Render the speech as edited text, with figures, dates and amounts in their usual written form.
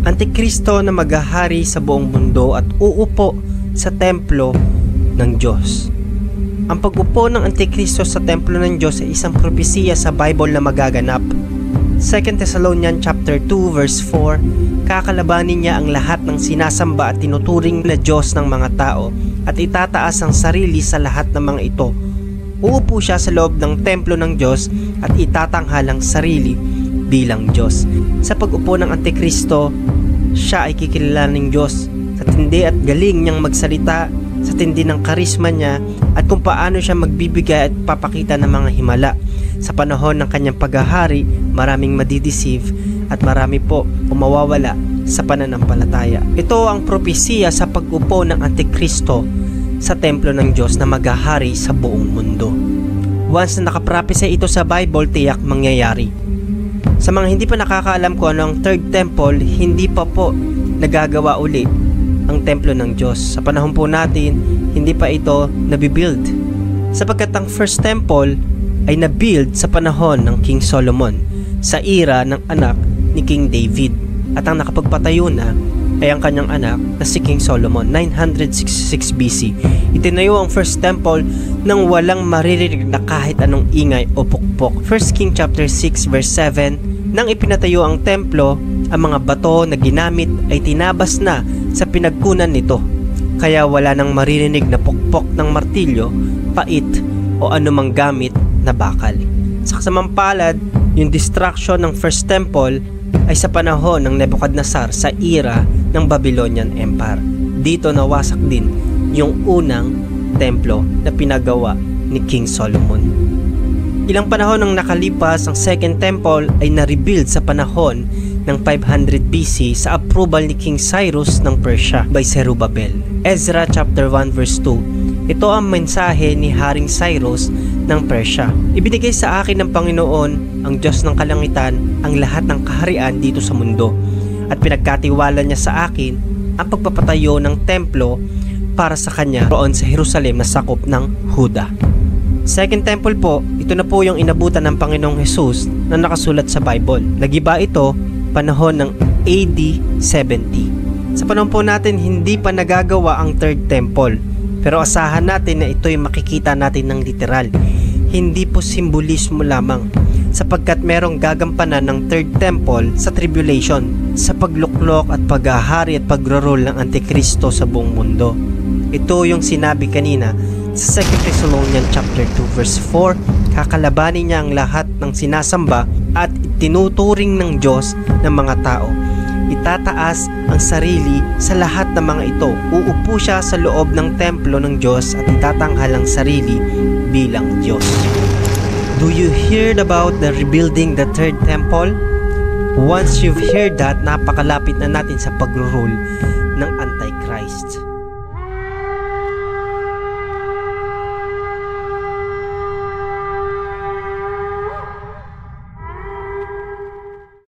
Antikristo na maghahari sa buong mundo at uupo sa templo ng Diyos. Ang pag-upo ng Antikristo sa templo ng Diyos ay isang propesiya sa Bible na magaganap. 2 Thessalonians chapter 2 verse 4, kakalabanin niya ang lahat ng sinasamba at tinuturing na Diyos ng mga tao at itataas ang sarili sa lahat ng mga ito. Uupo siya sa loob ng templo ng Diyos at itatanghal ang sarili bilang Diyos. Sa pag-upo ng Antikristo, siya ay kikilalanin ng Diyos sa tindi at galing niyang magsalita, sa tindi ng karisma niya at kung paano siya magbibigay at papakita ng mga himala. Sa panahon ng kanyang paghahari, maraming madideceive at marami po mawawala sa pananampalataya. Ito ang propesiya sa pag-upo ng Antikristo sa templo ng Diyos na maghahari sa buong mundo. Once na nakaprophesy ito sa Bible, tiyak mangyayari. Sa mga hindi pa nakakaalam kung ano ang third temple, hindi pa po nagagawa uli ang templo ng Diyos. Sa panahon po natin, hindi pa ito nabibuild. Sapagkat ang first temple ay nabuild sa panahon ng King Solomon, sa era ng anak ni King David. At ang nakapagpatayo na ay ang kanyang anak na si King Solomon, 966 BC. Itinayo ang first temple nang walang maririnig na kahit anong ingay o pukpok. 1 King chapter 6 verse 7, nang ipinatayo ang templo, ang mga bato na ginamit ay tinabas na sa pinagkunan nito. Kaya wala nang maririnig na pukpok ng martilyo, pait o anumang gamit na bakal. Sa kasamampalad, yung destruction ng first temple ay sa panahon ng Nebuchadnezzar sa era ng Babylonian Empire. Dito nawasak din yung unang templo na pinagawa ni King Solomon. Ilang panahon nang nakalipas, ang second temple ay na-rebuild sa panahon ng 500 BC sa approval ni King Cyrus ng Persia by Zerubbabel. Ezra chapter 1 verse 2. Ito ang mensahe ni Haring Cyrus ng Persia. Ibinigay sa akin ng Panginoon, ang Diyos ng kalangitan, ang lahat ng kaharian dito sa mundo. At pinagkatiwala niya sa akin ang pagpapatayo ng templo para sa kanya roon sa Jerusalem na sakop ng Huda. Second temple po, ito na po yung inabutan ng Panginoong Jesus na nakasulat sa Bible. Nagiba ito panahon ng AD 70. Sa panahon po natin, hindi pa nagagawa ang third temple. Pero asahan natin na ito'y makikita natin ng literal. Hindi po simbolismo lamang, sapagkat merong gagampanan ng third temple sa tribulation, sa pagluklok at paghahari at pagro-rule ng Antikristo sa buong mundo. Ito yung sinabi kanina sa 2 Thessalonians chapter 2 verse 4, kakalabanin niya ang lahat ng sinasamba at tinuturing ng Diyos ng mga tao. Itataas ang sarili sa lahat ng mga ito. Uupo siya sa loob ng templo ng Diyos at itatanghal ang sarili bilang Diyos. Do you hear about the rebuilding the third temple? Once you've heard that, napakalapit na natin sa pag-rule ng Antichrist.